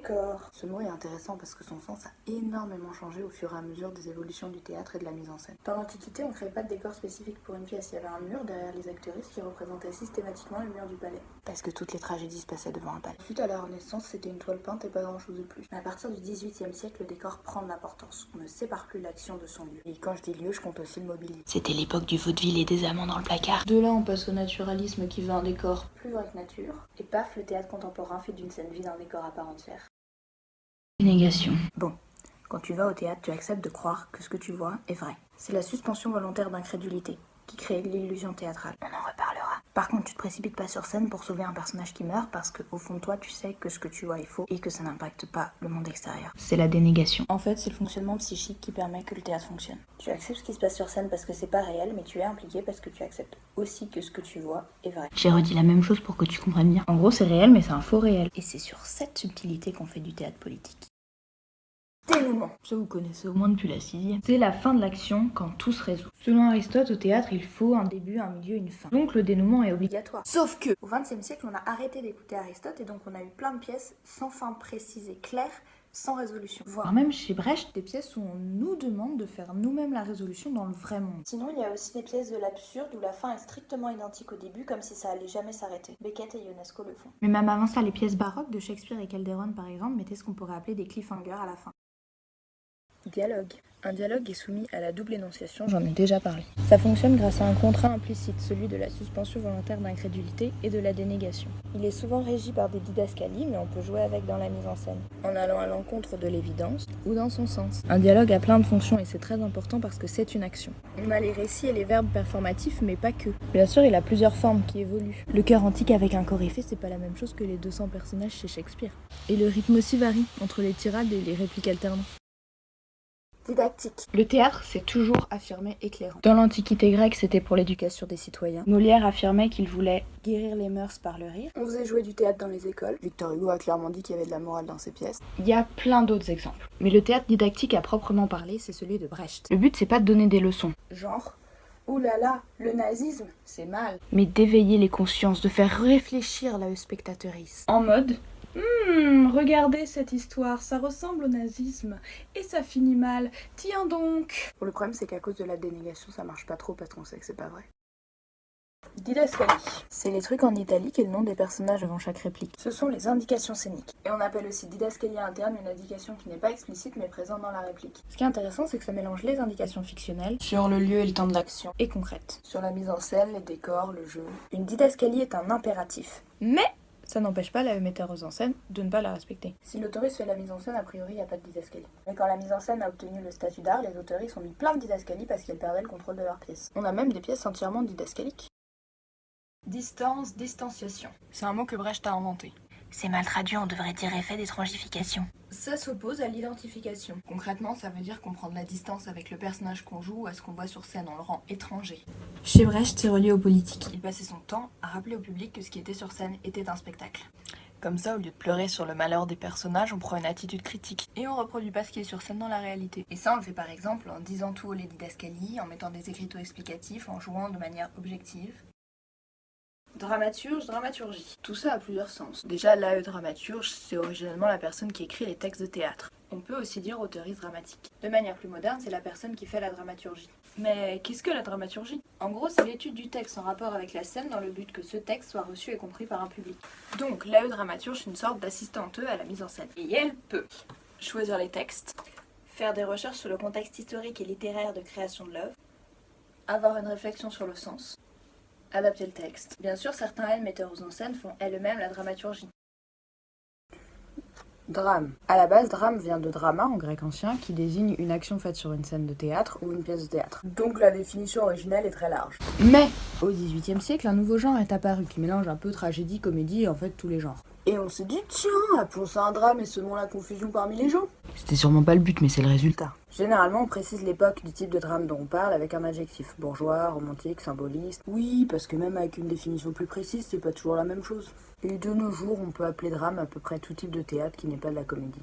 décor. Ce mot est intéressant parce que son sens a énormément changé au fur et à mesure des évolutions du théâtre et de la mise en scène. Dans l'Antiquité, on ne créait pas de décor spécifique pour une pièce. Il y avait un mur derrière les actrices qui représentait systématiquement le mur du palais. Parce que toutes les tragédies se passaient devant un palais. Ensuite, à la Renaissance, c'était une toile peinte et pas grand chose de plus. Mais à partir du XVIIIe siècle, le décor prend de l'importance. On ne sépare plus l'action de son lieu. Et quand je dis lieu, je compte aussi le mobilier. C'était l'époque du vaudeville et des amants dans le placard. De là, on passe au naturalisme qui veut un décor plus vrai que nature. Et paf, le théâtre contemporain fait d'une scène vide un décor à part entière. Négation. Bon, quand tu vas au théâtre, tu acceptes de croire que ce que tu vois est vrai. C'est la suspension volontaire d'incrédulité qui crée l'illusion théâtrale. On en reparlera. Par contre, tu te précipites pas sur scène pour sauver un personnage qui meurt parce que au fond de toi, tu sais que ce que tu vois est faux et que ça n'impacte pas le monde extérieur. C'est la dénégation. En fait, c'est le fonctionnement psychique qui permet que le théâtre fonctionne. Tu acceptes ce qui se passe sur scène parce que c'est pas réel, mais tu es impliqué parce que tu acceptes aussi que ce que tu vois est vrai. J'ai redit la même chose pour que tu comprennes bien. En gros, c'est réel, mais c'est un faux réel. Et c'est sur cette subtilité qu'on fait du théâtre politique. Dénouement. Ça, vous connaissez au moins depuis la 6e. C'est la fin de l'action quand tout se résout. Selon Aristote, au théâtre, il faut un début, un milieu, une fin. Donc le dénouement est obligatoire. Sauf que, au XXe siècle, on a arrêté d'écouter Aristote et donc on a eu plein de pièces sans fin précise et claire, sans résolution. Voire même chez Brecht, des pièces où on nous demande de faire nous-mêmes la résolution dans le vrai monde. Sinon, il y a aussi les pièces de l'absurde où la fin est strictement identique au début, comme si ça allait jamais s'arrêter. Beckett et Ionesco le font. mais même avant ça, les pièces baroques De Shakespeare et Calderon, par exemple, mettaient ce qu'on pourrait appeler des cliffhangers à la fin. Dialogue. Un dialogue est soumis à la double énonciation, j'en ai déjà parlé. Ça fonctionne grâce à un contrat implicite, celui de la suspension volontaire d'incrédulité et de la dénégation. Il est souvent régi par des didascalies, mais on peut jouer avec dans la mise en scène, en allant à l'encontre de l'évidence ou dans son sens. Un dialogue a plein de fonctions et c'est très important parce que c'est une action. On a les récits et les verbes performatifs, mais pas que. Bien sûr, il a plusieurs formes qui évoluent. Le chœur antique avec un coryphée, c'est pas la même chose que les 200 personnages chez Shakespeare. Et le rythme aussi varie entre les tirades et les répliques alternantes. Didactique. Le théâtre, c'est toujours affirmé éclairant. Dans l'Antiquité grecque, c'était pour l'éducation des citoyens. Molière affirmait qu'il voulait guérir les mœurs par le rire. On faisait jouer du théâtre dans les écoles. Victor Hugo a clairement dit qu'il y avait de la morale dans ses pièces. Il y a plein d'autres exemples. Mais le théâtre didactique à proprement parler, c'est celui de Brecht. Le but, c'est pas de donner des leçons, Genre, ouh là là, le nazisme, c'est mal. mais d'éveiller les consciences, de faire réfléchir la spectatrice. En mode, regardez cette histoire, ça ressemble au nazisme, et ça finit mal, tiens donc. Le problème, c'est qu'à cause de la dénégation, ça marche pas trop parce qu'on sait que c'est pas vrai. Didascalie. C'est les trucs en italique et le nom des personnages avant chaque réplique. Ce sont les indications scéniques. Et on appelle aussi didascalie interne une indication qui n'est pas explicite mais présente dans la réplique. Ce qui est intéressant, c'est que ça mélange les indications fictionnelles Sur le lieu et le temps de l'action. et concrètes. Sur la mise en scène, les décors, le jeu. Une didascalie est un impératif. Mais ça n'empêche pas la metteuse en scène de ne pas la respecter. Si l'autoriste fait la mise en scène, a priori, il n'y a pas de didascalie. Mais quand la mise en scène a obtenu le statut d'art, les autoristes ont mis plein de didascalies parce qu'elles perdaient le contrôle de leurs pièces. On a même des pièces entièrement didascaliques. Distance, distanciation. C'est un mot que Brecht a inventé. C'est mal traduit, on devrait dire effet d'étrangification. Ça s'oppose à l'identification. Concrètement, ça veut dire qu'on prend de la distance avec le personnage qu'on joue ou à ce qu'on voit sur scène, on le rend étranger. Chez Brecht, c'est relié aux politiques. Il passait son temps à rappeler au public que ce qui était sur scène était un spectacle. Comme ça, au lieu de pleurer sur le malheur des personnages, on prend une attitude critique. Et on reproduit pas ce qui est sur scène dans la réalité. Et ça, on le fait par exemple en disant tout aux les didascalies, en mettant des écriteaux explicatifs, en jouant de manière objective. Dramaturge, dramaturgie. Tout ça a plusieurs sens. Déjà, dramaturge, c'est originellement la personne qui écrit les textes de théâtre. On peut aussi dire auteuriste dramatique. De manière plus moderne, c'est la personne qui fait la dramaturgie. Mais qu'est-ce que la dramaturgie? En gros, c'est l'étude du texte en rapport avec la scène dans le but que ce texte soit reçu et compris par un public. Donc, dramaturge, c'est une sorte d'assistante à la mise en scène. Et elle peut choisir les textes, faire des recherches sur le contexte historique et littéraire de création de l'œuvre, avoir une réflexion sur le sens, adapter le texte. Bien sûr, certains metteurs en scène font elles-mêmes la dramaturgie. Drame. À la base, drame vient de drama en grec ancien qui désigne une action faite sur une scène de théâtre ou une pièce de théâtre. Donc la définition originelle est très large. Mais au XVIIIe siècle, un nouveau genre est apparu qui mélange un peu tragédie, comédie et en fait tous les genres. Et on s'est dit, tiens, appelons ça un drame et semons la confusion parmi les gens. C'était sûrement pas le but, mais c'est le résultat. Généralement, on précise l'époque du type de drame dont on parle avec un adjectif. Bourgeois, romantique, symboliste. Oui, parce que même avec une définition plus précise, c'est pas toujours la même chose. Et de nos jours, on peut appeler drame à peu près tout type de théâtre qui n'est pas de la comédie.